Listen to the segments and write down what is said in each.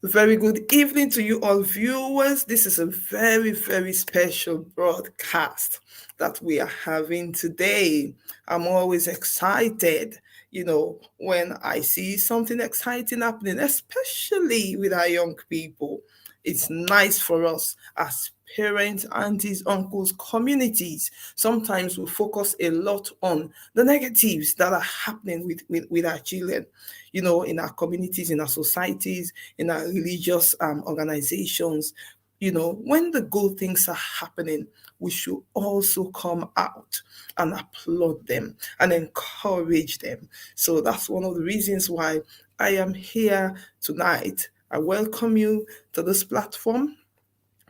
Very good evening to you all viewers. This is a very, very special broadcast that we are having today. I'm always excited, when I see something exciting happening, especially with our young people. It's nice for us as parents, aunties, uncles, communities. Sometimes we focus a lot on the negatives that are happening with our children, in our communities, in our societies, in our religious organizations. When the good things are happening, we should also come out and applaud them and encourage them. So that's one of the reasons why I am here tonight. I welcome you to this platform,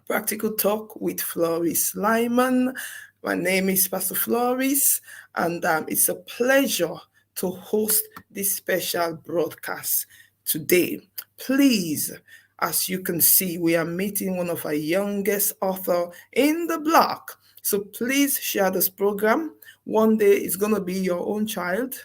Practical Talk with Floris Lyman. My name is Pastor Floris, and it's a pleasure to host this special broadcast today. Please, as you can see, we are meeting one of our youngest author in the block. So please share this program. One day it's going to be your own child,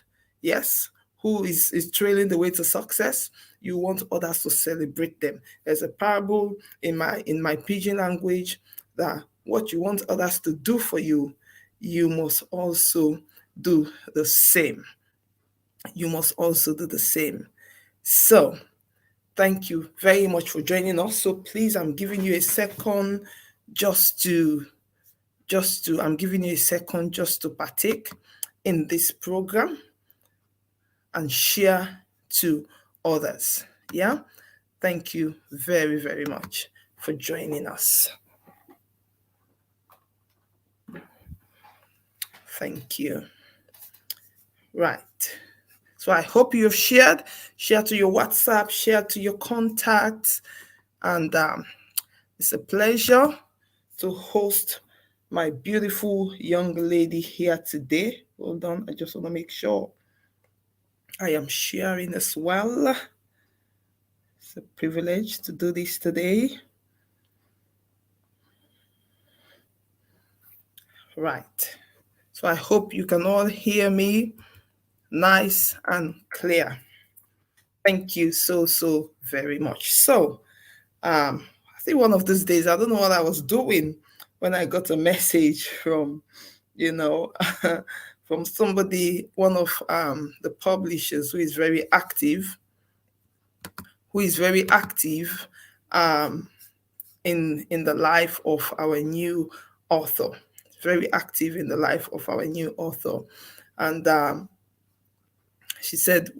yes, who is trailing the way to success. You want others to celebrate them. There's a parable in my pidgin language that what you want others to do for you, you must also do the same. You must also do the same. So, thank you very much for joining us. So please, I'm giving you a second just to I'm giving you a second just to partake in this program and share to others. Yeah. Thank you very, very much for joining us. Thank you. Right. So I hope you've share to your WhatsApp, share to your contacts, and it's a pleasure to host my beautiful young lady here today. Hold on, I just want to make sure I am sharing as well. It's a privilege to do this today. Right. So I hope you can all hear me nice and clear. Thank you so very much. So I think one of these days, I don't know what I was doing when I got a message from, from somebody, one of the publishers who is very active, um, in the life of our new author. Very active in the life of our new author, and she said,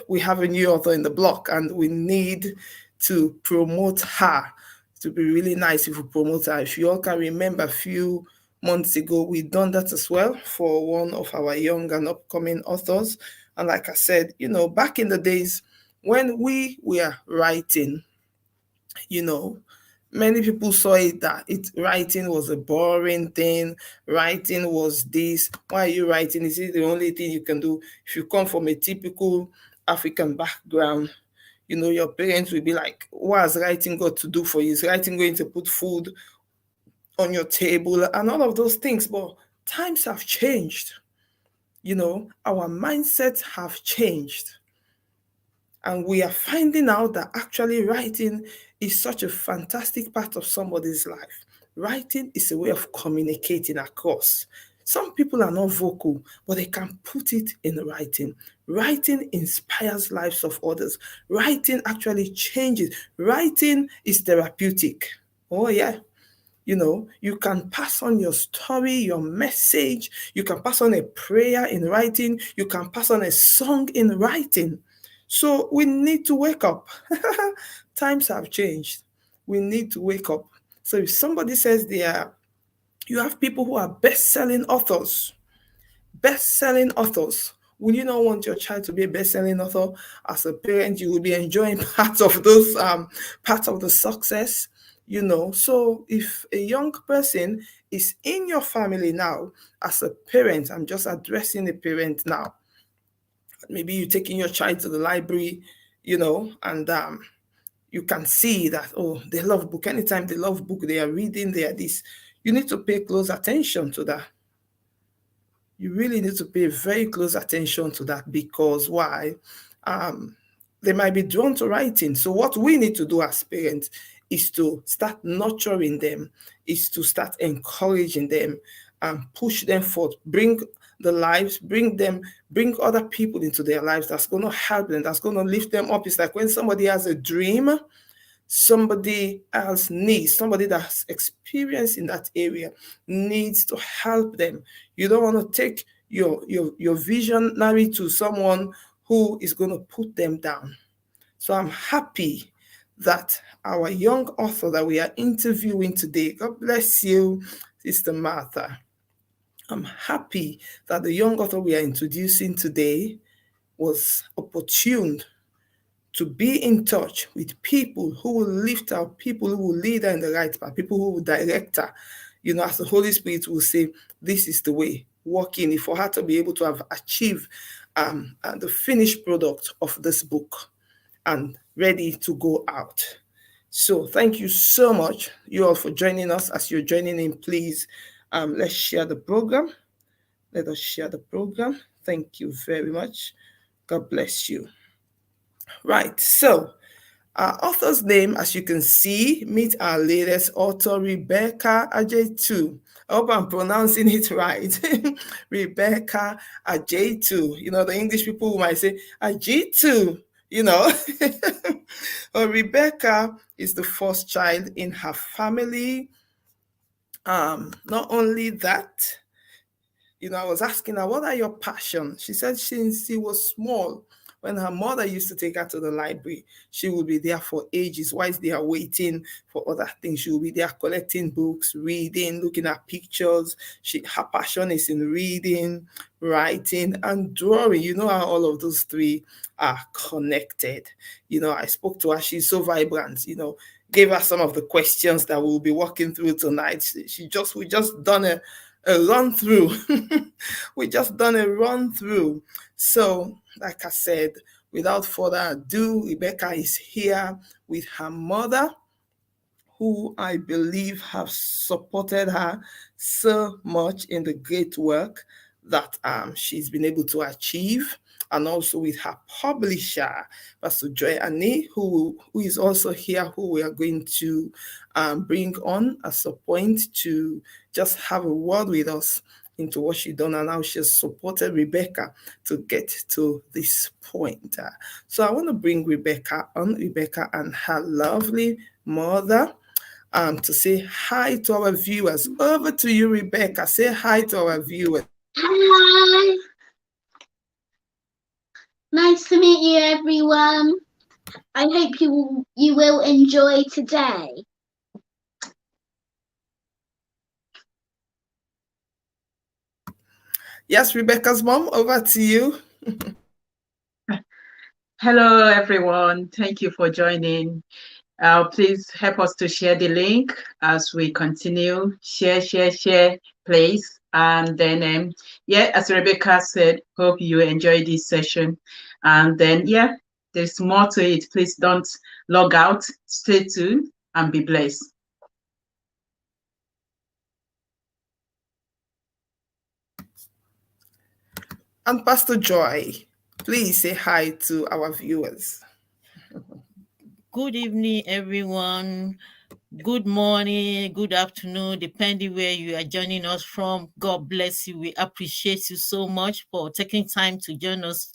we have a new author in the block and we need to promote her. It would be really nice if we promote her. If you all can remember, a few months ago, we've done that as well for one of our young and upcoming authors. And like I said, back in the days when we were writing, many people saw it that writing was a boring thing. Writing was this. Why are you writing? Is it the only thing you can do? If you come from a typical African background, your parents will be like, what has writing got to do for you? Is writing going to put food on your table and all of those things? But times have changed. Our mindsets have changed. And we are finding out that actually writing is such a fantastic part of somebody's life. Writing is a way of communicating across. Some people are not vocal, but they can put it in writing. Writing inspires lives of others. Writing actually changes. Writing is therapeutic. Oh, yeah. You can pass on your story, your message. You can pass on a prayer in writing. You can pass on a song in writing. So we need to wake up. Times have changed. We need to wake up. So if somebody says you have people who are best-selling authors, will you not want your child to be a best-selling author? As a parent, you will be enjoying part of those, part of the success. So if a young person is in your family now, as a parent, I'm just addressing a parent now. Maybe you're taking your child to the library, and you can see that, they love book. Anytime they love book, they are reading, they are this. You need to pay close attention to that. You really need to pay very close attention to that, because why? they might be drawn to writing. So what we need to do as parents is to start nurturing them, is to start encouraging them and push them forth, bring the lives, bring other people into their lives that's going to help them, that's going to lift them up. It's like when somebody has a dream, somebody else needs, somebody that's experienced in that area needs to help them. You don't want to take your visionary to someone who is going to put them down. So I'm happy that our young author that we are interviewing today, God bless you, Sister Martha. I'm happy that the young author we are introducing today was opportune to be in touch with people who will lift her, people who will lead her in the right path, people who will direct her. You know, as the Holy Spirit will say, this is the way, walk in it, for her to be able to have achieved the finished product of this book and ready to go out. So thank you so much, you all, for joining us. As you're joining in, please, let's share the program. Let us share the program. Thank you very much. God bless you. Right, so our author's name, as you can see, meet our latest author, Rebecca Ageitu. I hope I'm pronouncing it right. Rebecca Ageitu. You know, the English people might say Ageitu, you know. Rebecca is the first child in her family. Not only that, you know, I was asking her, what are your passions? She said since she was small, when her mother used to take her to the library, she would be there for ages. Whilst they are waiting for other things, she will be there collecting books, reading, looking at pictures. Her passion is in reading, writing, and drawing. You know how all of those three are connected. You know, I spoke to her. She's so vibrant, you know, gave her some of the questions that we'll be walking through tonight. We just done a run through. We just done a run through. So, like I said, without further ado, Rebecca is here with her mother, who I believe have supported her so much in the great work that she's been able to achieve, and also with her publisher, Pastor Joy Annie, who is also here, who we are going to bring on at some point to just have a word with us into what she's done and how she has supported Rebecca to get to this point. So I want to bring Rebecca on, Rebecca and her lovely mother, to say hi to our viewers. Over to you, Rebecca. Say hi to our viewers. Hi. Nice to meet you, everyone. I hope you will enjoy today. Yes, Rebecca's mom, over to you. Hello, everyone. Thank you for joining. Please help us to share the link as we continue. Share, please. And then, as Rebecca said, hope you enjoy this session. And then, there's more to it. Please don't log out. Stay tuned and be blessed. And Pastor Joy, please say hi to our viewers. Good evening, everyone. Good morning, good afternoon, depending where you are joining us from. God bless you. We appreciate you so much for taking time to join us.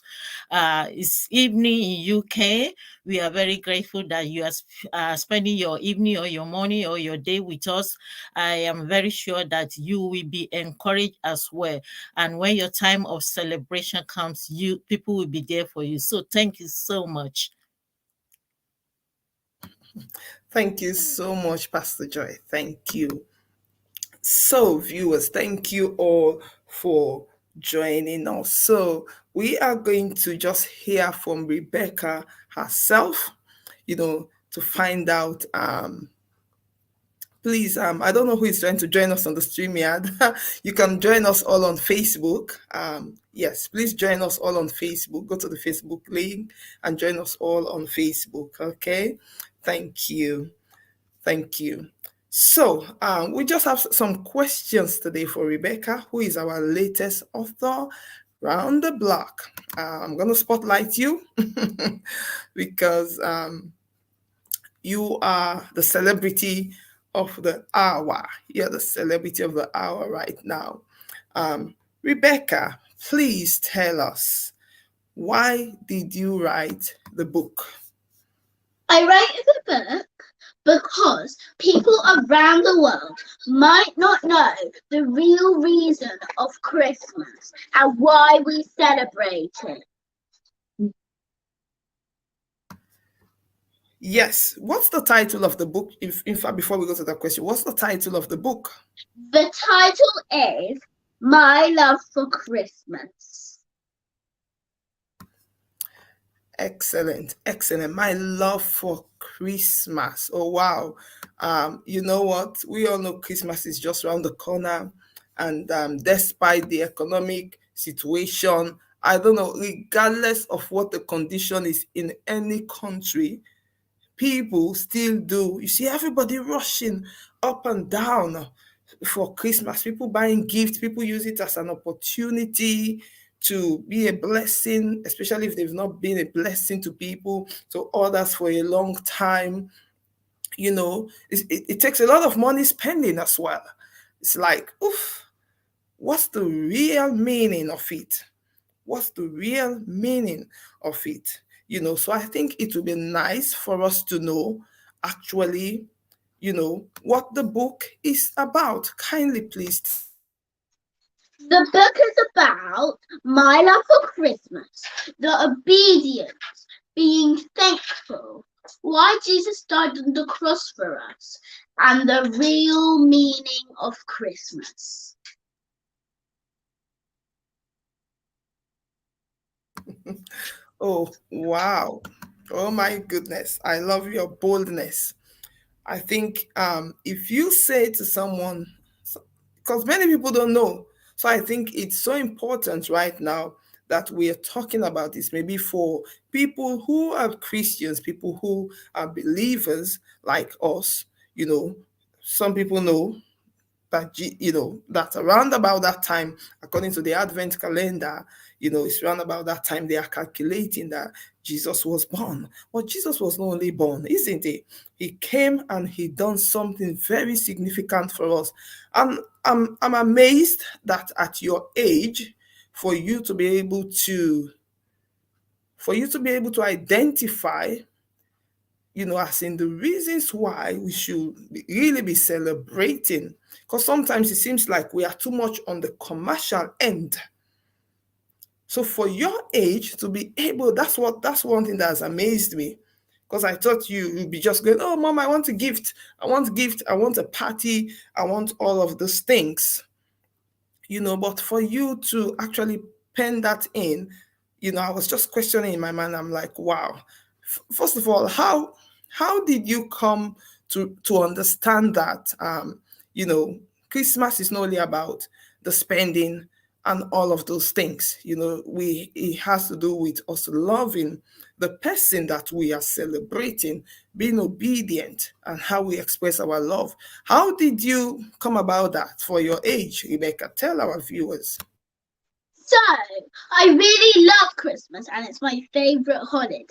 It's evening in UK. We are very grateful that you are spending your evening or your morning or your day with us. I am very sure that you will be encouraged as well. And when your time of celebration comes, people will be there for you. So thank you so much. Thank you so much, Pastor Joy. Thank you. So, viewers, thank you all for joining us. So, we are going to just hear from Rebecca herself, you know, to find out. Please, I don't know who is trying to join us on the StreamYard. You can join us all on Facebook. Yes, please join us all on Facebook. Go to the Facebook link and join us all on Facebook. Okay, thank you. Thank you. So we just have some questions today for Rebecca, who is our latest author, round the block. I'm going to spotlight you because you are the celebrity of the hour. You're the celebrity of the hour right now. Rebecca, please tell us, why did you write the book? I wrote the book because people around the world might not know the real reason of Christmas and why we celebrate it. Yes. What's the title of the book? In fact, before we go to that question, what's the title of the book? The title is My Love for Christmas. Excellent, excellent. My love for Christmas. Oh wow. You know what? We all know Christmas is just around the corner, and despite the economic situation, I don't know, regardless of what the condition is in any country, people still do. You see everybody rushing up and down for Christmas, people buying gifts, people use it as an opportunity to be a blessing, especially if they've not been a blessing to people, to others for a long time. It takes a lot of money spending as well. It's like, oof, what's the real meaning of it? What's the real meaning of it? So I think it would be nice for us to know actually, what the book is about. Kindly please tell us. The book is about my love for Christmas, the obedience, being thankful, why Jesus died on the cross for us, and the real meaning of Christmas. Oh, wow. Oh my goodness. I love your boldness. I think if you say to someone, because many people don't know, so I think it's so important right now that we are talking about this, maybe for people who are Christians, people who are believers like us. Some people know that that around about that time, according to the Advent calendar, it's around about that time they are calculating that Jesus was born. But Jesus was not only born, isn't he? He came and he done something very significant for us. I'm amazed that at your age, for you to be able to identify, as in the reasons why we should really be celebrating. Because sometimes it seems like we are too much on the commercial end. So for your age to be able, that's one thing that has amazed me. Because I thought you'd be just going, oh, mom, I want a gift. I want a gift. I want a party. I want all of those things. But for you to actually pen that in, I was just questioning in my mind. I'm like, wow. First of all, how did you come to understand that Christmas is not only about the spending and all of those things. It has to do with us loving the person that we are celebrating, being obedient, and how we express our love. How did you come about that for your age, Rebecca? Tell our viewers. So, I really love Christmas and it's my favourite holiday.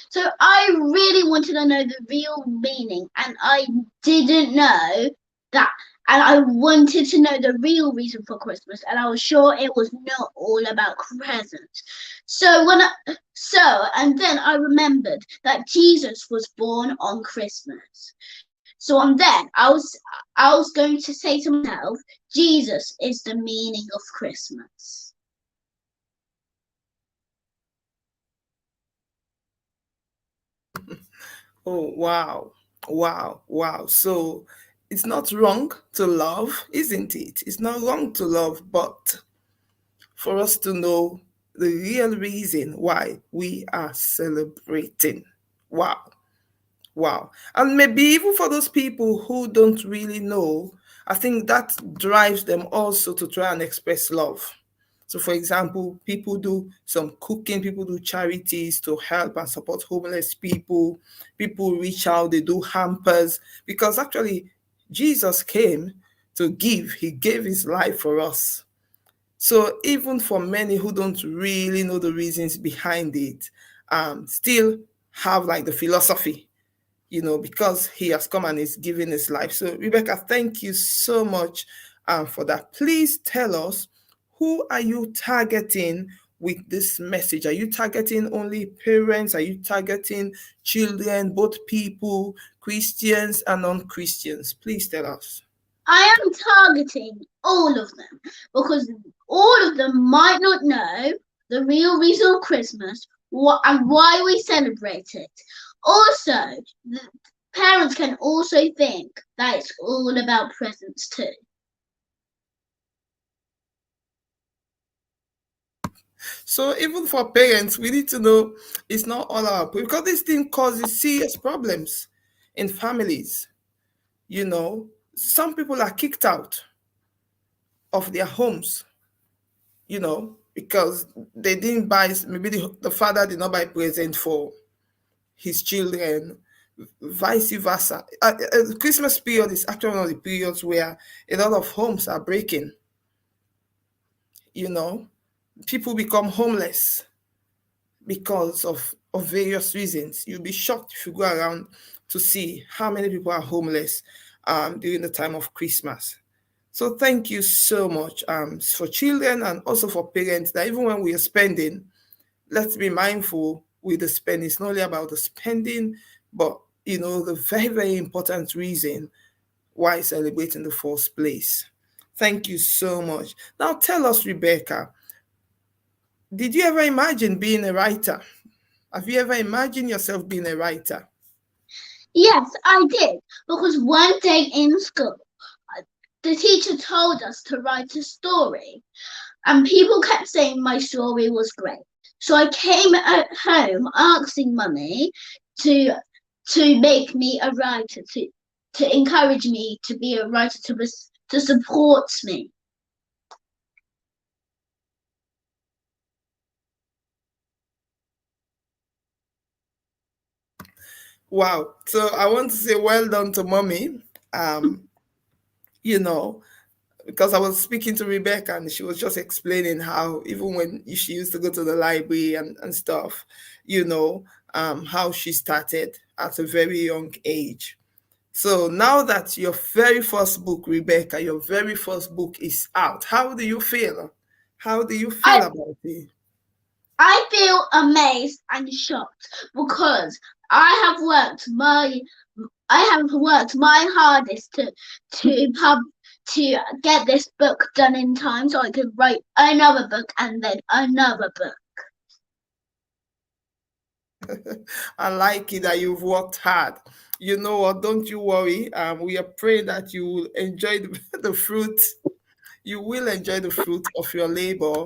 So, I really wanted to know the real meaning and I didn't know that. And I wanted to know the real reason for Christmas, and I was sure it was not all about presents. And then I remembered that Jesus was born on Christmas. So then I was going to say to myself, Jesus is the meaning of Christmas. Oh, wow. Wow. Wow. So it's not wrong to love, isn't it? It's not wrong to love, but for us to know the real reason why we are celebrating. Wow. Wow. And maybe even for those people who don't really know, I think that drives them also to try and express love. So, for example, people do some cooking, people do charities to help and support homeless people. People reach out, they do hampers, because actually Jesus came to give, he gave his life for us. So even for many who don't really know the reasons behind it, still have like the philosophy, because he has come and is giving his life. So Rebecca, thank you so much for that. Please tell us, who are you targeting with this message? Are you targeting only parents? Are you targeting children, both people, Christians and non-Christians? Please tell us. I am targeting all of them because all of them might not know the real reason of Christmas and why we celebrate it. Also, the parents can also think that it's all about presents too. So even for parents, we need to know it's not all about, because this thing causes serious problems in families. Some people are kicked out of their homes, because they didn't buy, maybe the father did not buy present for his children, vice versa. Christmas period is actually one of the periods where a lot of homes are breaking. People become homeless because of various reasons. You'll be shocked if you go around to see how many people are homeless during the time of Christmas. So thank you so much for children and also for parents, that even when we are spending, let's be mindful with the spending. It's not only about the spending, but the very, very important reason why celebrate in the first place. Thank you so much. Now tell us, Rebecca, did you ever imagine being a writer? Have you ever imagined yourself being a writer? Yes, I did, because one day in school, the teacher told us to write a story, and people kept saying my story was great. So I came at home asking Mummy to make me a writer, to encourage me to be a writer, to support me. Wow. So I want to say well done to Mommy. You know, because I was speaking to Rebecca and she was just explaining how even when she used to go to the library and stuff, how she started at a very young age. So now that your very first book, Rebecca, your very first book is out, how do you feel? How do you feel about it? I feel amazed and shocked because I have worked my hardest to get this book done in time so I could write another book and then another book. I like it that you've worked hard. You know what? Don't you worry. We are praying that you will enjoy the fruit. You will enjoy the fruit of your labor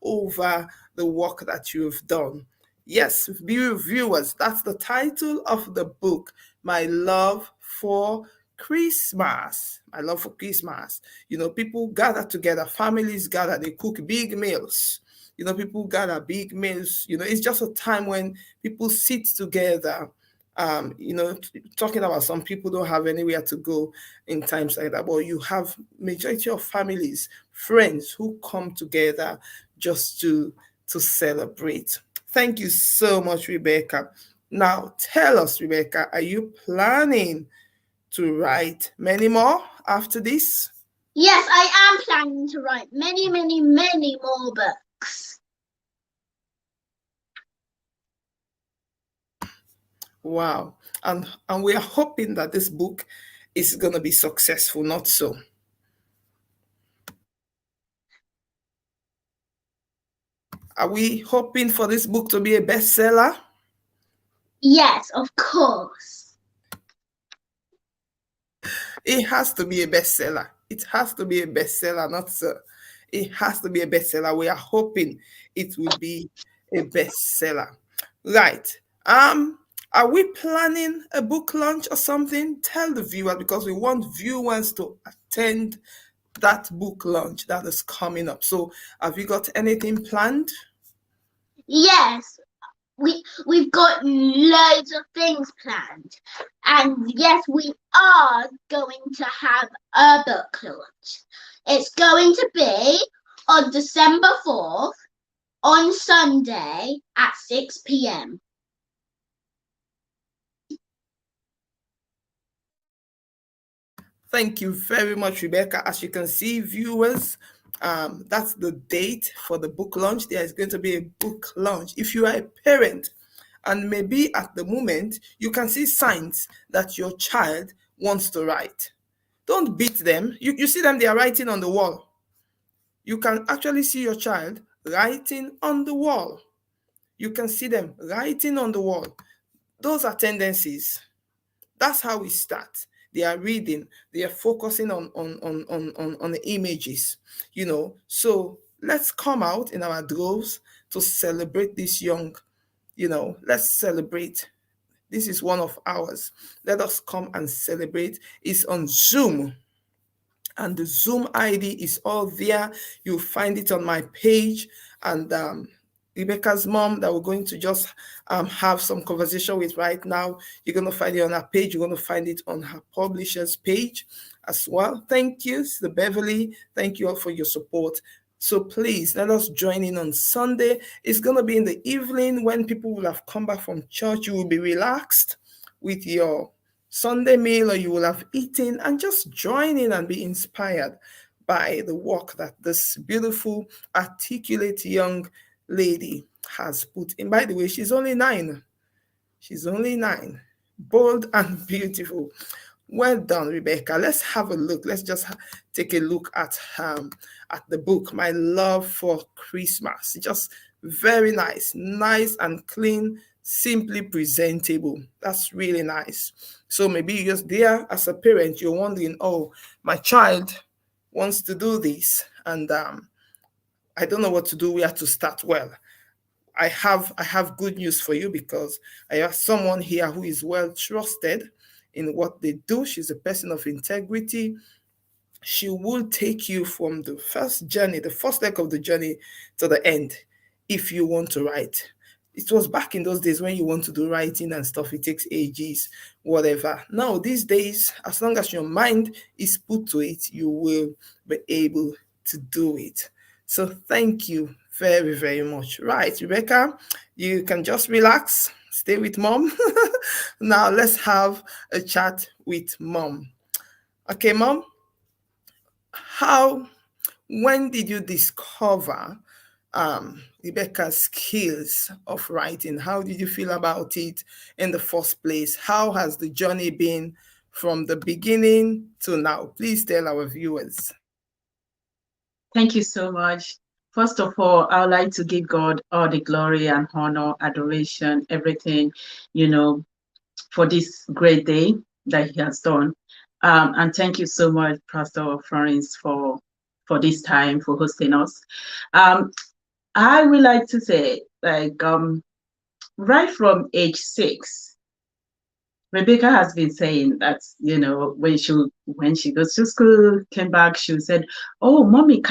over the work that you've done. Yes, viewers, that's the title of the book, My Love for Christmas. My Love for Christmas. People gather together, families gather, they cook big meals. People gather big meals. It's just a time when people sit together. Talking about some people don't have anywhere to go in times like that, but you have majority of families, friends who come together just to celebrate. Thank you so much, Rebecca. Now tell us, Rebecca, are you planning to write many more after this? Yes, I am planning to write many, many, many more books. Wow. And we are hoping that this book is going to be successful, not so. Are we hoping for this book to be a bestseller? Yes, of course. It has to be a bestseller. It has to be a bestseller, not so. It has to be a bestseller. We are hoping it will be a bestseller. Right. Are we planning a book launch or something? Tell the viewers, because we want viewers to attend that book launch that is coming up. So have you got anything planned? Yes, we've got loads of things planned, and yes, we are going to have a book launch. It's going to be on December 4th on Sunday at 6 p.m. Thank you very much, Rebecca. As you can see, viewers, that's the date for the book launch. There is going to be a book launch. If you are a parent and maybe at the moment you can see signs that your child wants to write, don't beat them. You see them, they are writing on the wall. You can actually see your child writing on the wall. You can see them writing on the wall. Those are tendencies. That's how we start. They are reading, they are focusing on the images, So let's come out in our droves to celebrate this young, let's celebrate. This is one of ours. Let us come and celebrate. It's on Zoom, and the Zoom ID is all there. You'll find it on my page. And Rebecca's mom that we're going to just have some conversation with right now, you're going to find it on her page. You're going to find it on her publisher's page as well. Thank you, Sister Beverly. Thank you all for your support. So please let us join in on Sunday. It's going to be in the evening when people will have come back from church. You will be relaxed with your Sunday meal, or you will have eaten, and just join in and be inspired by the work that this beautiful, articulate young lady has put in. By the way, she's only 9. She's only 9. Bold and beautiful. Well done, Rebecca. Let's have a look. Let's just take a look at the book, My Love for Christmas. Just very nice and clean, simply presentable. That's really nice. So maybe you're just there as a parent, you're wondering, oh, my child wants to do this, and I don't know what to do, where to start. Well, I have good news for you, because I have someone here who is well trusted in what they do. She's a person of integrity. She will take you from the first leg of the journey to the end if you want to write. It was back in those days when you want to do writing and stuff, it takes ages, whatever. Now, these days, as long as your mind is put to it, you will be able to do it. So thank you very, very much. Right, Rebecca, you can just relax, stay with mom. Now let's have a chat with mom. Okay, mom, when did you discover Rebecca's skills of writing? How did you feel about it in the first place? How has the journey been from the beginning to now? Please tell our viewers. Thank you so much. First of all, I would like to give God all the glory and honor, adoration, everything, for this great day that He has done. And thank you so much, Pastor Florence, for this time, for hosting us. I would like to say, right from age 6, Rebecca has been saying that, when she goes to school, came back, she said, "Oh, mommy,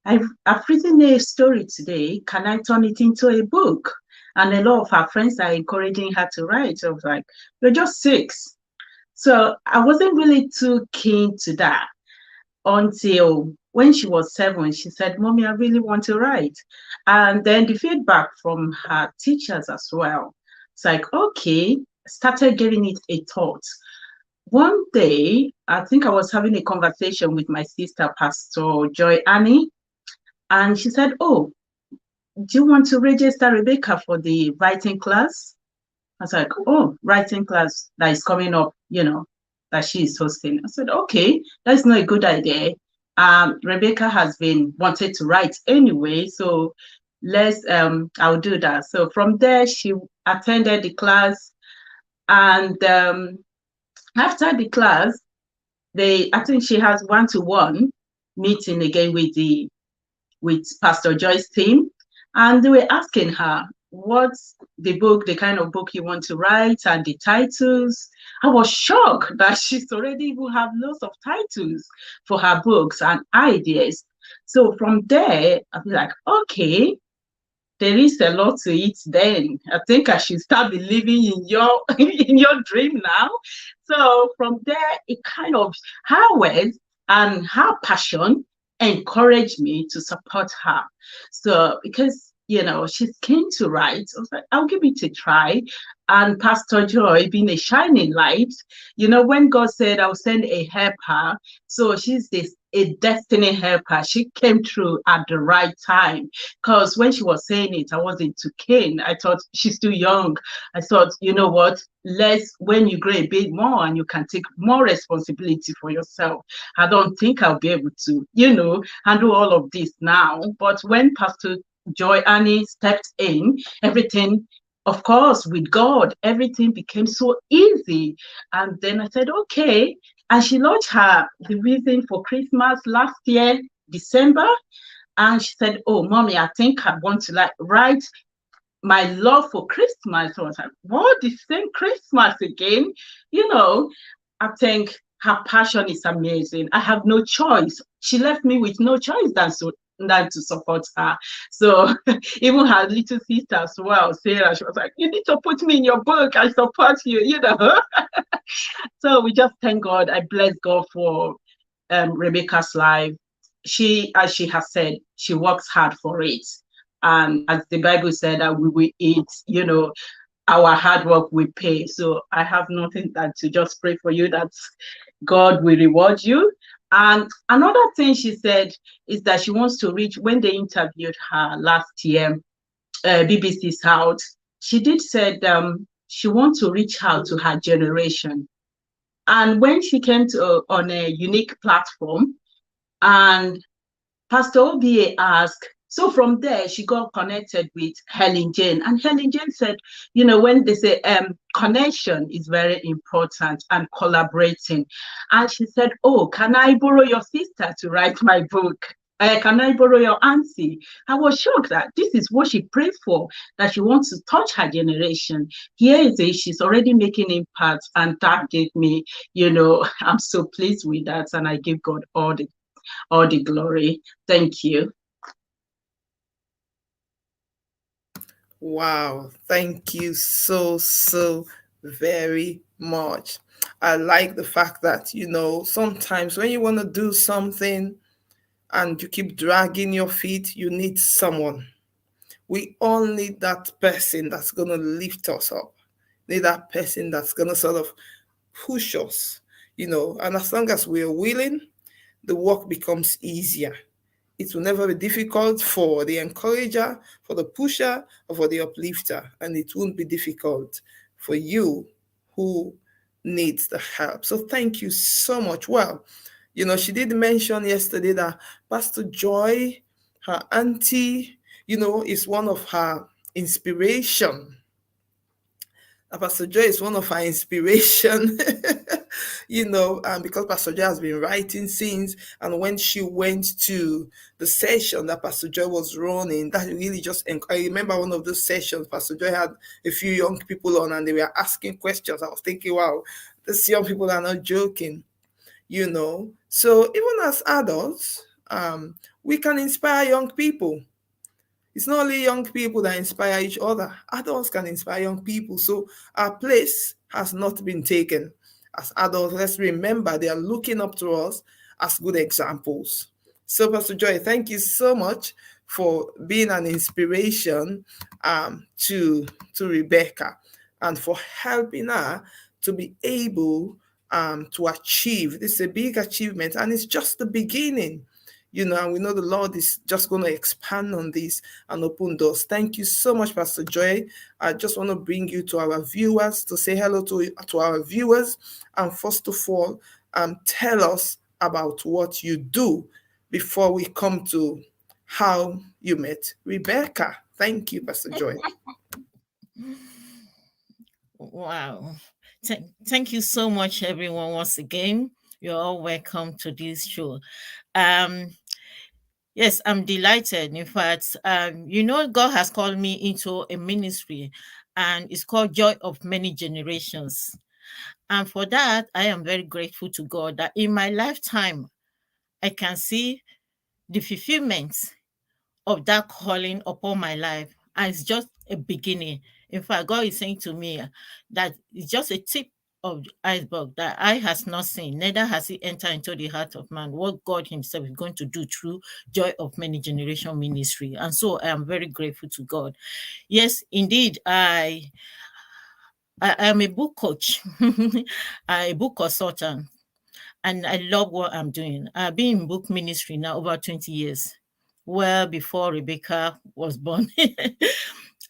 I've written a story today. Can I turn it into a book?" And a lot of her friends are encouraging her to write. I was like, "You're just 6." So I wasn't really too keen to that until when she was 7. She said, "Mommy, I really want to write." And then the feedback from her teachers as well. It's like, okay, started giving it a thought. One day, I think I was having a conversation with my sister, Pastor Joy Annie, and she said, "Oh, do you want to register Rebecca for the writing class?" I was like, "Oh, writing class that is coming up, that she is hosting." I said, "Okay, that's not a good idea. Rebecca has been wanted to write anyway, so I'll do that." So from there, she attended the class, and after the class, I think she has one-to-one meeting again with Pastor Joy's team, and they were asking her, "What's the kind of book you want to write, and the titles?" I was shocked that she's already even have lots of titles for her books and ideas. So from there, I was like, okay, there is a lot to it then. I think I should start believing in your in your dream now. So from there, it kind of her words and her passion encouraged me to support her. So because she's keen to write, I was like, I'll give it a try. And Pastor Joy being a shining light, when God said I'll send a helper, so she's this a destiny helper. She came through at the right time. Because when she was saying it, I wasn't too keen. I thought she's too young. I thought, you know what? When you grow a bit more and you can take more responsibility for yourself, I don't think I'll be able to, handle all of this now. But when Pastor Joy Annie stepped in, everything, of course, with God, everything became so easy. And then I said, okay. And she launched the reason for Christmas last year, December. And she said, oh, mommy, I think I want to write my love for Christmas. So I was like, what, the same Christmas again? I think her passion is amazing. I have no choice. She left me with no choice than to support her. So even her little sister as well, Sarah, she was like, you need to put me in your book. I support you, So we just thank God. I bless God for Rebecca's life. She, as she has said, she works hard for it. And as the Bible said, that we will eat, our hard work will pay. So I have nothing than to just pray for you that God will reward you. And another thing she said is that she wants to reach, when they interviewed her last year, BBC's out, she did said she wants to reach out to her generation. And when she came on a unique platform, and Pastor OBA asked, so from there, she got connected with Helen Jane. And Helen Jane said, when they say connection is very important and collaborating. And she said, oh, can I borrow your sister to write my book? Can I borrow your auntie? I was shocked that this is what she prayed for, that she wants to touch her generation. Here is it, she's already making impact, and that gave me, I'm so pleased with that, and I give God all the glory. Thank you. Wow, thank you so very much. I like the fact that, sometimes when you want to do something and you keep dragging your feet, you need someone. We all need that person that's going to lift us up, need that person that's going to sort of push us, and as long as we're willing, the work becomes easier. It will never be difficult for the encourager, for the pusher, or for the uplifter. And it won't be difficult for you who needs the help. So thank you so much. Well, she did mention yesterday that Pastor Joy, her auntie, is one of her inspiration. Pastor Joy is one of her inspiration, because Pastor Joy has been writing since, and when she went to the session that Pastor Joy was running, that really I remember one of those sessions, Pastor Joy had a few young people on and they were asking questions. I was thinking, wow, these young people are not joking, So even as adults, we can inspire young people. It's not only young people that inspire each other. Adults can inspire young people. So our place has not been taken. As adults, let's remember they are looking up to us as good examples. So Pastor Joy, thank you so much for being an inspiration to Rebecca and for helping her to be able to achieve. This is a big achievement and it's just the beginning. And we know the Lord is just going to expand on this and open doors. Thank you so much, Pastor Joy. I just want to bring you to our viewers to say hello to our viewers. And first of all, tell us about what you do before we come to how you met Rebecca. Thank you, Pastor Joy. Wow. Thank you so much, everyone, once again. You're all welcome to this show. Yes, I'm delighted. In fact, God has called me into a ministry and it's called Joy of Many Generations. And for that, I am very grateful to God that in my lifetime, I can see the fulfillment of that calling upon my life. And it's just a beginning. In fact, God is saying to me that it's just a tip of the iceberg that eye has not seen, neither has it entered into the heart of man, what God Himself is going to do through Joy of Many Generation Ministry. And so I am very grateful to God. Yes, indeed, I am a book coach, a book consultant, and I love what I'm doing. I've been in book ministry now over 20 years, well before Rebecca was born.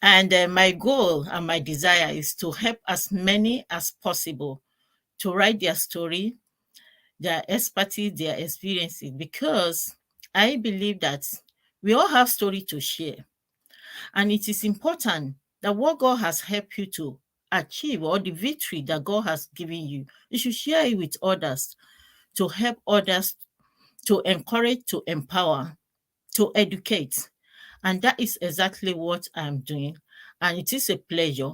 And my goal and my desire is to help as many as possible to write their story, their expertise, their experiences, because I believe that we all have story to share. And it is important that what God has helped you to achieve, or the victory that God has given you, you should share it with others, to help others, to encourage, to empower, to educate. And that is exactly what I'm doing. And it is a pleasure.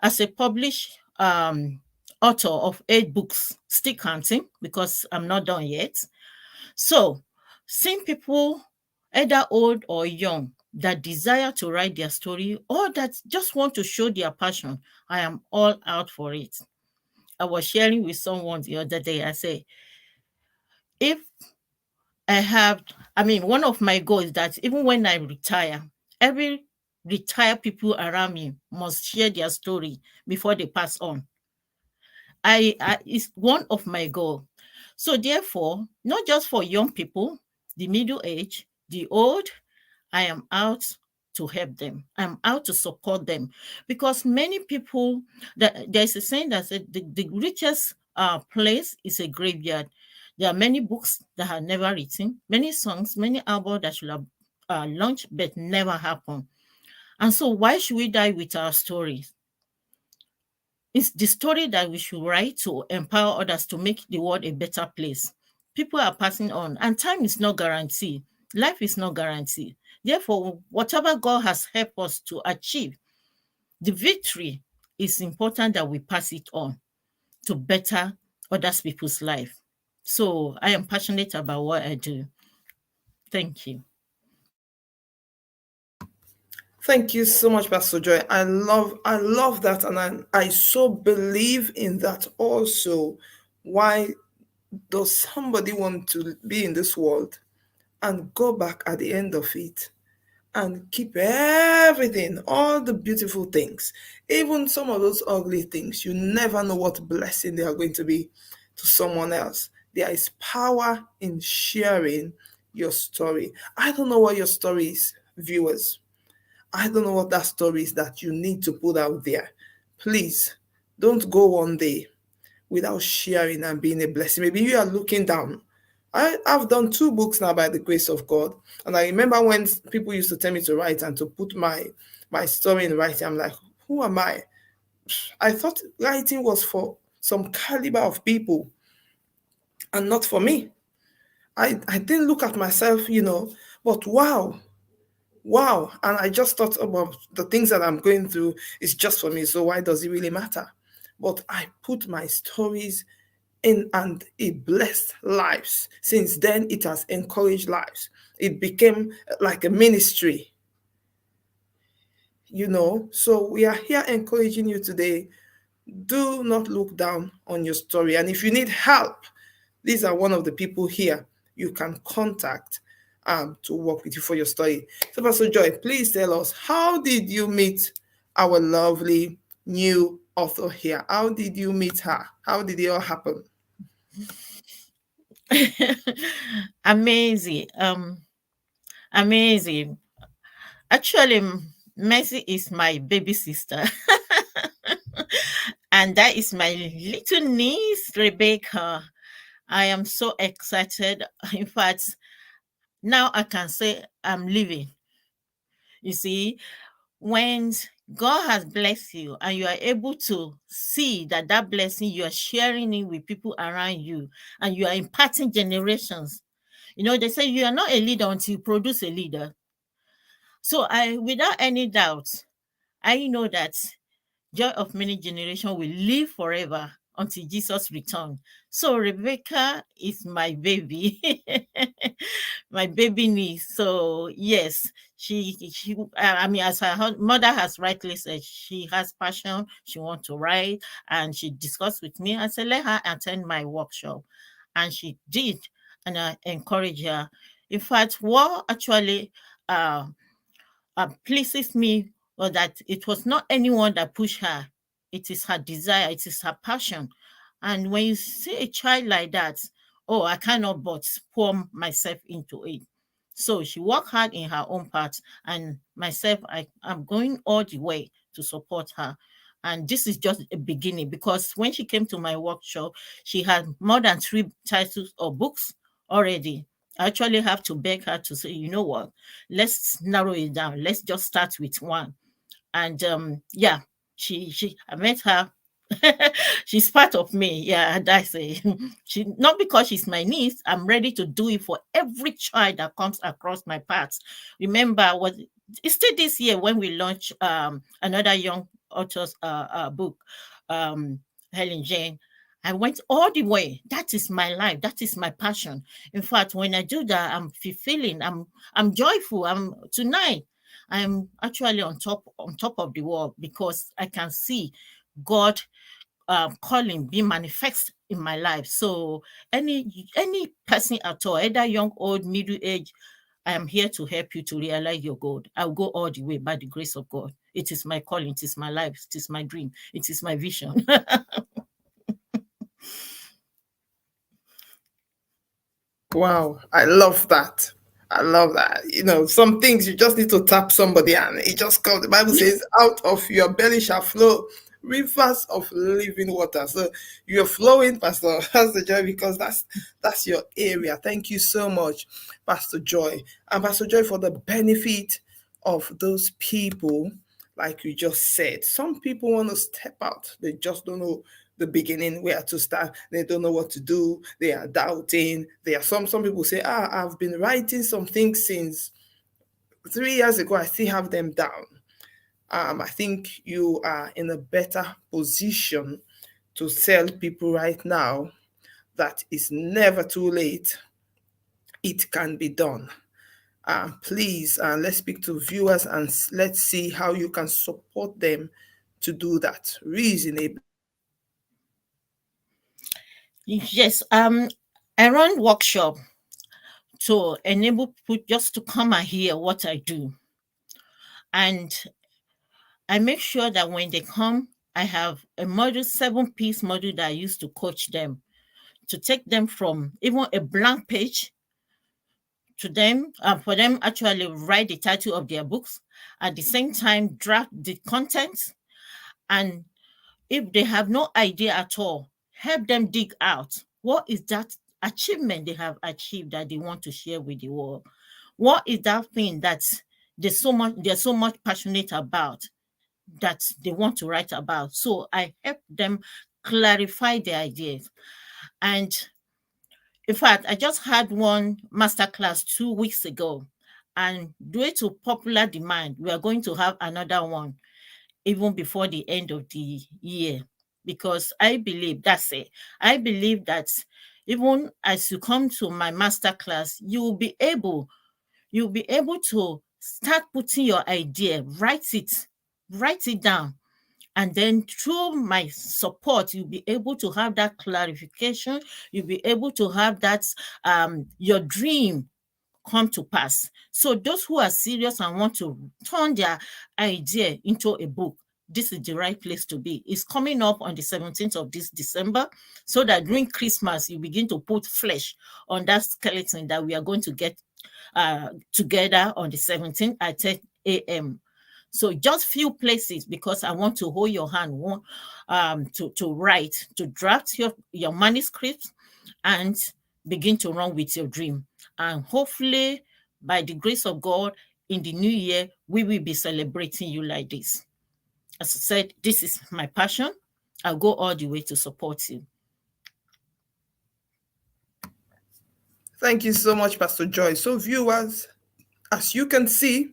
As a published author of 8 books, still counting because I'm not done yet. So, seeing people, either old or young, that desire to write their story or that just want to show their passion, I am all out for it. I was sharing with someone the other day. I say, if one of my goals is that even when I retire, every retired people around me must share their story before they pass on. I It's one of my goals. So therefore, not just for young people, the middle age, the old, I am out to help them. I'm out to support them, because many people, that there's a saying that said the richest place is a graveyard. There are many books that are never written, many songs, many albums that should have launched but never happened. And so why should we die with our stories? It's the story that we should write to empower others to make the world a better place. People are passing on, and time is not guaranteed. Life is not guaranteed. Therefore, whatever God has helped us to achieve, the victory is important that we pass it on to better other people's life. So I am passionate about what I do. Thank you. Thank you so much, Pastor Joy. I love that, and I so believe in that also. Why does somebody want to be in this world and go back at the end of it and keep everything, all the beautiful things, even some of those ugly things? You never know what blessing they are going to be to someone else. There is power in sharing your story. I don't know what your story is, viewers. I don't know what that story is that you need to put out there. Please don't go one day without sharing and being a blessing. Maybe you are looking down. I've done 2 books now by the grace of God. And I remember when people used to tell me to write and to put my story in writing, I'm like, who am I? I thought writing was for some caliber of people and not for me. I didn't look at myself, but wow. And I just thought about the things that I'm going through is just for me. So why does it really matter? But I put my stories in, and it blessed lives. Since then, it has encouraged lives. It became like a ministry, So we are here encouraging you today. Do not look down on your story. And if you need help, these are one of the people here you can contact to work with you for your story. So, Pastor Joy, please tell us, how did you meet our lovely new author here? How did you meet her? How did it all happen? Amazing. Amazing. Actually, Mercy is my baby sister. And that is my little niece, Rebecca. I am so excited. In fact, now I can say I'm living. You see, when God has blessed you and you are able to see that blessing, you are sharing it with people around you and you are imparting generations. They say you are not a leader until you produce a leader. So without any doubt, I know that Joy of Many Generations will live forever until Jesus returns. So Rebecca is my baby. my baby niece. So yes, I mean, as her mother has rightly said, she has passion. She wants to write, and she discussed with me. I said, let her attend my workshop, and she did, and I encourage her. In fact, what actually uh, pleases me or that it was not anyone that pushed her. It is her desire, it is her passion. And when you see a child like that, oh, I cannot but pour myself into it. So she worked hard in her own part, and myself, I'm going all the way to support her. And this is just a beginning because when she came to my workshop, she had more than 3 titles or books already. I actually have to beg her to say, you know what, let's narrow it down. Let's just start with one. And yeah, she I met her. She's part of me. Yeah, that's it. She not because she's my niece. I'm ready to do it for every child that comes across my path. Remember what it's still this year when we launch another young author's book, um, Helen Jane. I went all the way. That is my life. That is my passion. In fact, when I do that, I'm fulfilling. I'm joyful. I'm tonight. I'm actually on top of the world because I can see God calling being manifest in my life. So any person at all, either young, old, middle age, I am here to help you to realize your goal. I'll go all the way by the grace of God. It is my calling, it is my life, it is my dream, it is my vision. Wow, I love that. I love that. Some things you just need to tap somebody and it just comes. The Bible says, out of your belly shall flow rivers of living water. So you're flowing, Pastor Joy, because that's your area. Thank you so much, Pastor Joy. And Pastor Joy, for the benefit of those people, like you just said, some people want to step out. They just don't know the beginning, where to start. They don't know what to do. They are doubting. There are some people say, I've been writing some things since 3 years ago. I still have them down. I think you are in a better position to tell people right now that it's never too late. It can be done. Please, let's speak to viewers and let's see how you can support them to do that reasonably. Yes, I run workshop to enable people just to come and hear what I do. And I make sure that when they come, I have a module, 7 piece module that I use to coach them, to take them from even a blank page to them, for them actually write the title of their books, at the same time draft the content, and if they have no idea at all, help them dig out what is that achievement they have achieved that they want to share with the world. What is that thing that they're so much passionate about that they want to write about? So I help them clarify their ideas. And in fact, I just had one masterclass 2 weeks ago, and due to popular demand, we are going to have another one even before the end of the year, because I believe that's it. I believe that even as you come to my masterclass, you'll be able to start putting your idea, write it down, and then through my support, you'll be able to have that clarification. You'll be able to have that your dream come to pass. So those who are serious and want to turn their idea into a book, this is the right place to be. It's coming up on the 17th of this December, so that during Christmas, you begin to put flesh on that skeleton that we are going to get together on the 17th at 10 a.m. So just few places, because I want to hold your hand to write, to draft your manuscript and begin to run with your dream. And hopefully, by the grace of God, in the new year, we will be celebrating you like this. As I said, this is my passion. I'll go all the way to support you. Thank you so much, Pastor Joy. So, viewers, as you can see,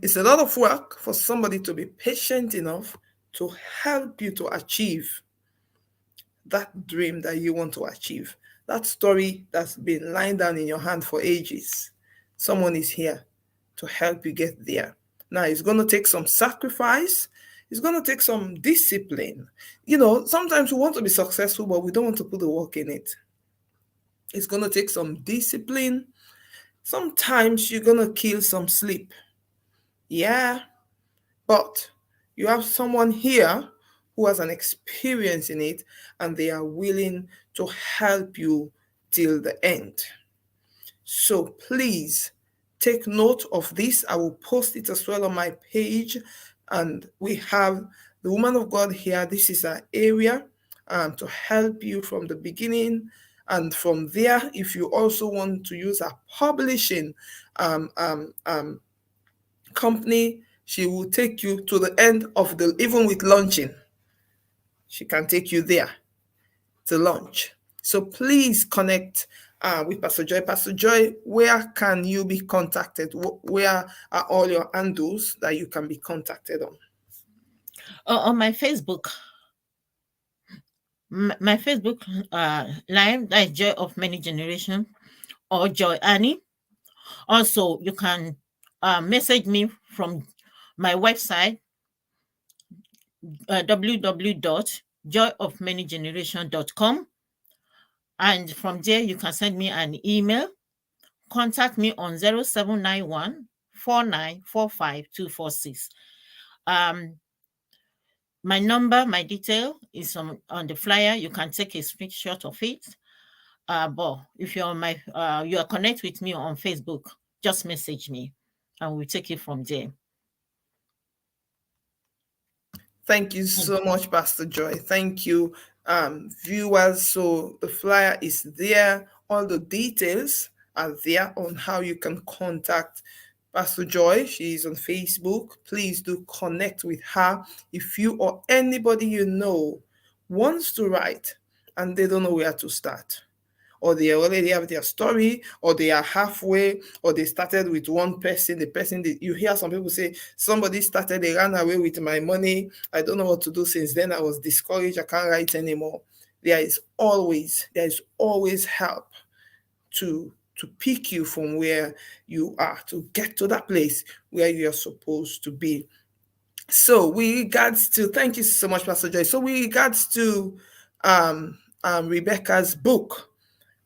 it's a lot of work for somebody to be patient enough to help you to achieve that dream that you want to achieve. that story that's been lying down in your hand for ages. Someone is here to help you get there. Now, it's going to take some sacrifice. It's going to take some discipline. Sometimes we want to be successful, but we don't want to put the work in it. It's going to take some discipline. Sometimes you're going to kill some sleep. Yeah, but you have someone here who has an experience in it, and they are willing to help you till the end. So please take note of this. I will post it as well on my page. And we have the woman of God here. This is our area to help you from the beginning. And from there, if you also want to use a publishing company, she will take you to the end of even with launching, she can take you there to launch. So please connect with Pastor Joy. Pastor Joy, where can you be contacted? Where are all your handles that you can be contacted on? On my Facebook. My Facebook line, that is Joy of Many Generation, or Joy Annie. Also, you can message me from my website, www.joyofmanygeneration.com. And from there, you can send me an email. Contact me on 0791 4945 My number, my detail is on the flyer. You can take a screenshot of it. But if you're you are connect with me on Facebook, just message me and we'll take it from there. Thank you so much, Pastor Joy. Thank you, viewers. So the flyer is there. All the details are there on how you can contact Pastor Joy. She's on Facebook. Please do connect with her. If you or anybody you know wants to write and they don't know where to start, or they already have their story, or they are halfway, or they started with one person, you hear some people say, somebody started, they ran away with my money, I don't know what to do, since then I was discouraged, I can't write anymore. There is always help to pick you from where you are, to get to that place where you are supposed to be. So thank you so much, Pastor Joy. So with regards to Rebecca's book,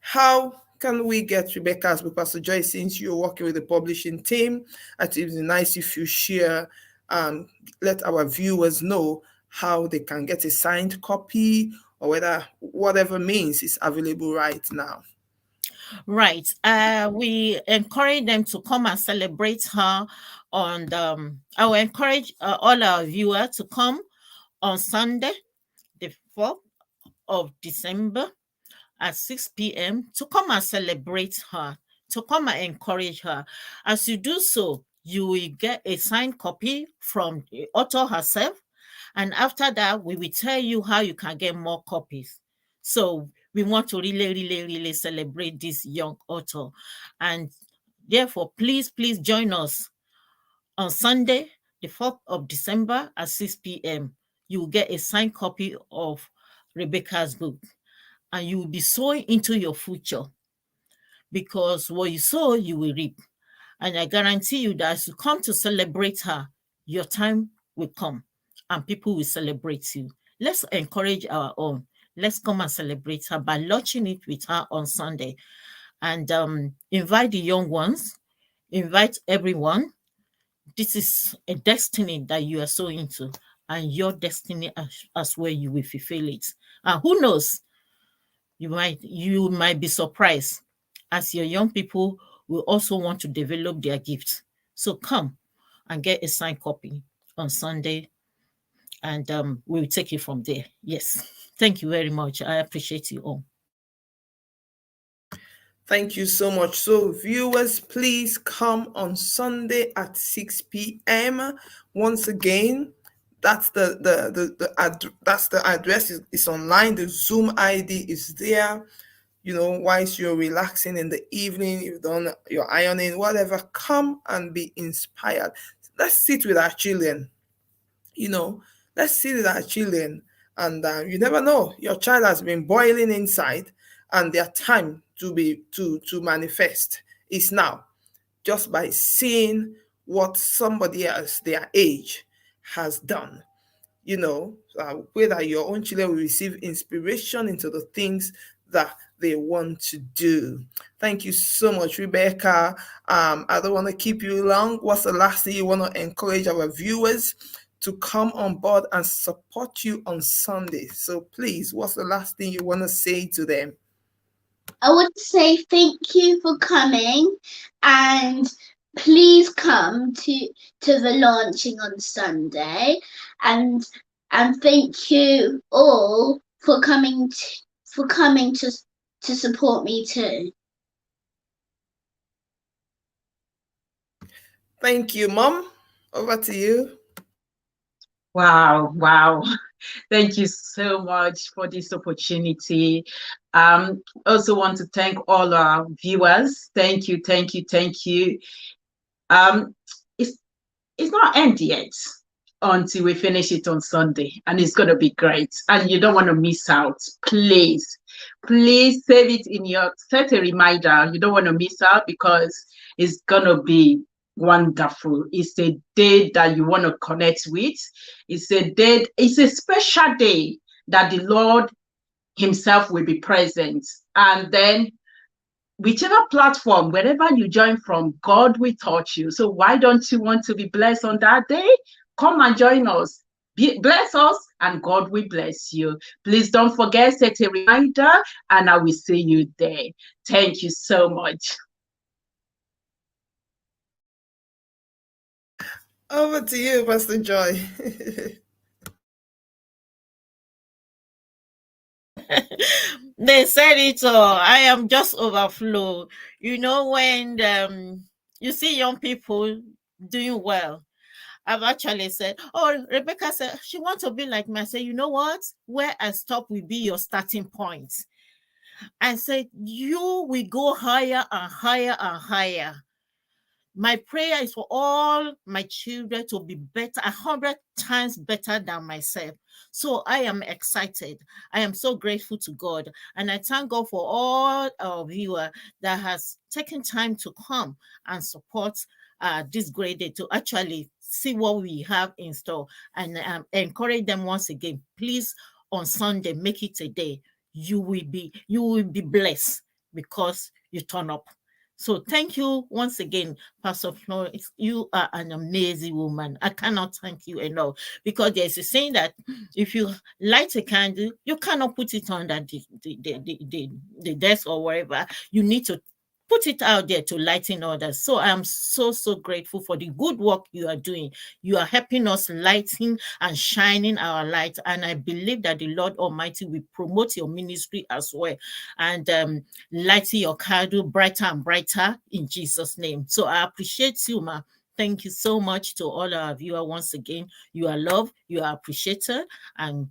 how can we get Rebecca's book, Pastor Joy, since you're working with the publishing team? It would be nice if you share, let our viewers know how they can get a signed copy, or whatever means is available right now. Right. We encourage them to come and celebrate her on I will encourage all our viewers to come on Sunday, the 4th of December at 6 p.m. to come and celebrate her, to come and encourage her. As you do so, you will get a signed copy from the author herself. And after that, we will tell you how you can get more copies. So we want to really celebrate this young author. And therefore, please join us on Sunday, the 4th of December at 6 p.m. You will get a signed copy of Rebecca's book, and you will be sowing into your future, because what you sow, you will reap. And I guarantee you that as you come to celebrate her, your time will come and people will celebrate you. Let's encourage our own. Let's come and celebrate her by launching it with her on Sunday. And invite the young ones, invite everyone. This is a destiny that you are so into, and your destiny as well, you will fulfill it. And who knows, you might be surprised, as your young people will also want to develop their gifts. So come and get a signed copy on Sunday, and we'll take it from there. Yes. Thank you very much. I appreciate you all. Thank you so much. So viewers, please come on Sunday at 6 p.m. Once again, that's the address is online. The Zoom ID is there. Whilst you're relaxing in the evening, you've done your ironing, whatever, come and be inspired. Let's sit with our children. Let's sit with our children. And you never know, your child has been boiling inside, and their time to manifest is now, just by seeing what somebody else their age has done. I pray that your own children will receive inspiration into the things that they want to do. Thank you so much, Rebecca. I don't want to keep you long. What's the last thing you want to encourage our viewers to come on board and support you on Sunday? So please, what's the last thing you want to say to them? I would say thank you for coming, and please come to the launching on Sunday, and thank you all for coming to support me too. Thank you, Mom. Over to you. Wow, wow. Thank you so much for this opportunity. Also want to thank all our viewers. Thank you, thank you, thank you. Um, it's it's not end yet until we finish it on Sunday, and it's gonna be great. And you don't want to miss out. Please save it in your set a reminder. You don't want to miss out because it's gonna be wonderful. It's a day that you want to connect with. It's a special day that the Lord Himself will be present. And then whichever platform, wherever you join from, God will touch you. So why don't you want to be blessed on that day? Come and join us. Bless us, and God will bless you. Please don't forget, set a reminder, and I will see you there. Thank you so much. Over to you, Pastor Joy. They said it all. I am just overflow. When you see young people doing well, I've actually said, oh, Rebecca said she wants to be like me. I said, you know what? Where I stop will be your starting point. I said, you will go higher and higher and higher. My prayer is for all my children to be better, 100 times better than myself. So I am excited. I am so grateful to God. And I thank God for all our viewers that has taken time to come and support this great day, to actually see what we have in store, and encourage them once again. Please, on Sunday, make it a day. You will be blessed because you turn up. So thank you once again, Pastor Florence. You are an amazing woman. I cannot thank you enough, because there's a saying that if you light a candle, you cannot put it under the desk or wherever. You need to put it out there to lighten others. So I am so grateful for the good work you are doing. You are helping us lighting and shining our light. And I believe that the Lord Almighty will promote your ministry as well, and lighting your candle brighter and brighter in Jesus' name. So I appreciate you, ma. Thank you so much to all our viewers once again. You are loved, you are appreciated, and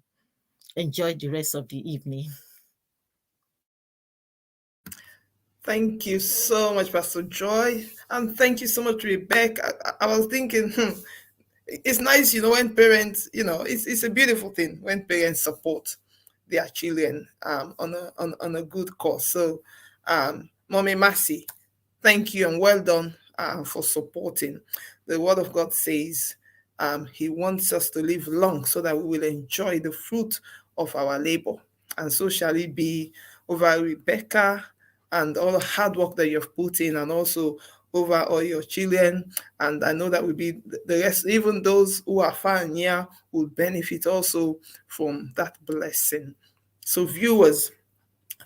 enjoy the rest of the evening. Thank you so much, Pastor Joy. And thank you so much, Rebecca. I was thinking, it's nice, when parents, it's a beautiful thing when parents support their children on a good cause. So, Mommy Mercy, thank you and well done for supporting. The Word of God says He wants us to live long so that we will enjoy the fruit of our labor. And so shall it be over Rebecca and all the hard work that you've put in, and also over all your children. And I know that will be the rest, even those who are far and near will benefit also from that blessing. So viewers,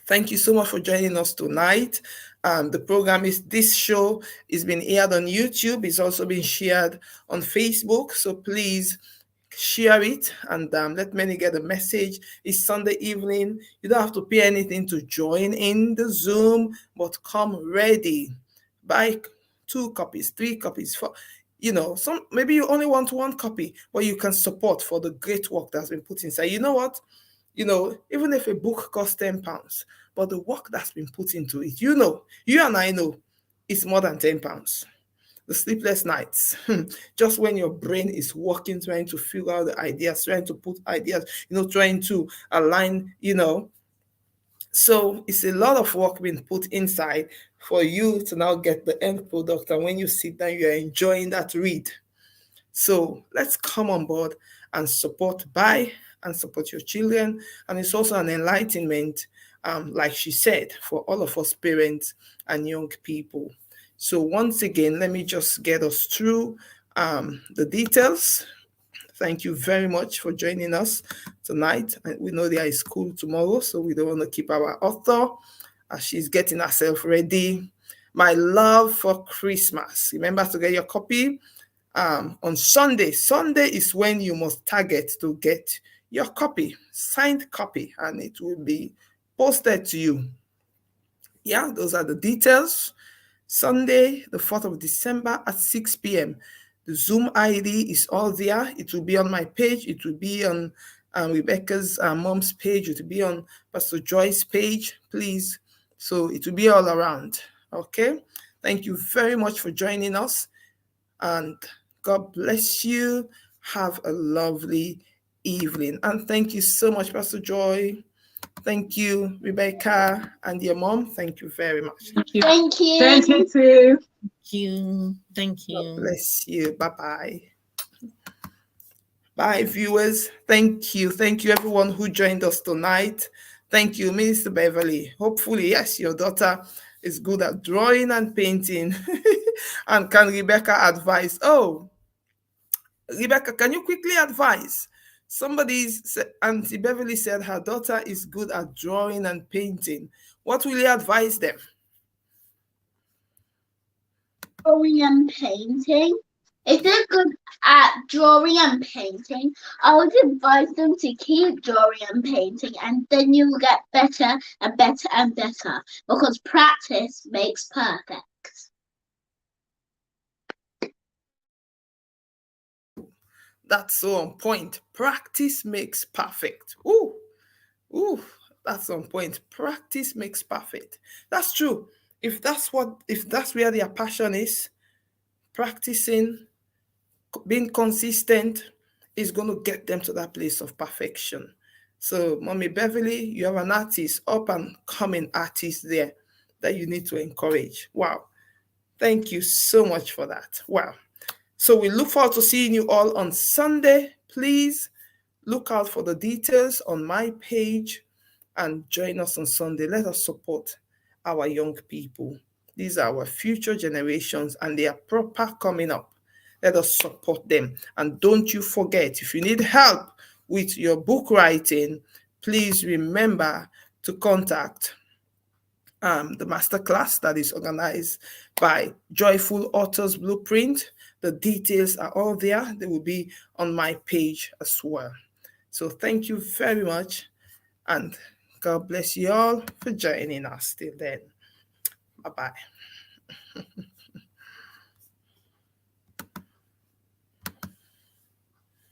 thank you so much for joining us tonight. This show is being aired on YouTube. It's also been shared on Facebook. So please share it and let many get the message. It's Sunday evening. You don't have to pay anything to join in the Zoom, but come ready. Buy 2 copies, 3 copies, 4. Some maybe you only want 1 copy, but you can support for the great work that's been put inside. You know what? Even if a book costs £10, but the work that's been put into it, you and I know it's more than £10. The sleepless nights, just when your brain is working, trying to figure out the ideas, trying to put ideas, trying to align, So it's a lot of work being put inside for you to now get the end product. And when you sit down, you're enjoying that read. So let's come on board and support Buy and support your children. And it's also an enlightenment, like she said, for all of us parents and young people. So once again, let me just get us through the details. Thank you very much for joining us tonight. And we know there is school tomorrow, so we don't want to keep our author as she's getting herself ready. My love for Christmas. Remember to get your copy on Sunday. Sunday is when you must target to get your copy, signed copy, and it will be posted to you. Yeah, those are the details. Sunday, the 4th of December at 6 p.m. The Zoom ID is all there. It will be on my page. It will be on Rebecca's mom's page. It will be on Pastor Joy's page, please. So it will be all around. Okay. Thank you very much for joining us. And God bless you. Have a lovely evening. And thank you so much, Pastor Joy. Thank you, Rebecca, and your mom. Thank you very much. Thank you. Thank you. Thank you too. Thank you. Thank God you. bless you. Bye-bye. Bye, viewers. Thank you. Thank you, everyone who joined us tonight. Thank you, Minister Beverly. Hopefully, yes, your daughter is good at drawing and painting. And can Rebecca advise? Oh, Rebecca, can you quickly advise? Auntie Beverly said her daughter is good at drawing and painting. What will you advise them? Drawing and painting. If they're good at drawing and painting, I would advise them to keep drawing and painting, and then you'll get better and better and better, because practice makes perfect. That's so on point. Practice makes perfect. Ooh, ooh, that's on point. Practice makes perfect. That's true. If that's where their passion is, practicing, being consistent is going to get them to that place of perfection. So, Mommy Beverly, you have an artist, up and coming artist there that you need to encourage. Wow. Thank you so much for that. Wow. So we look forward to seeing you all on Sunday. Please look out for the details on my page and join us on Sunday. Let us support our young people. These are our future generations and they are proper coming up. Let us support them. And don't you forget, if you need help with your book writing, please remember to contact the masterclass that is organized by Joyful Authors Blueprint. The details are all there. They will be on my page as well. So thank you very much. And God bless you all for joining us. Till then, bye-bye.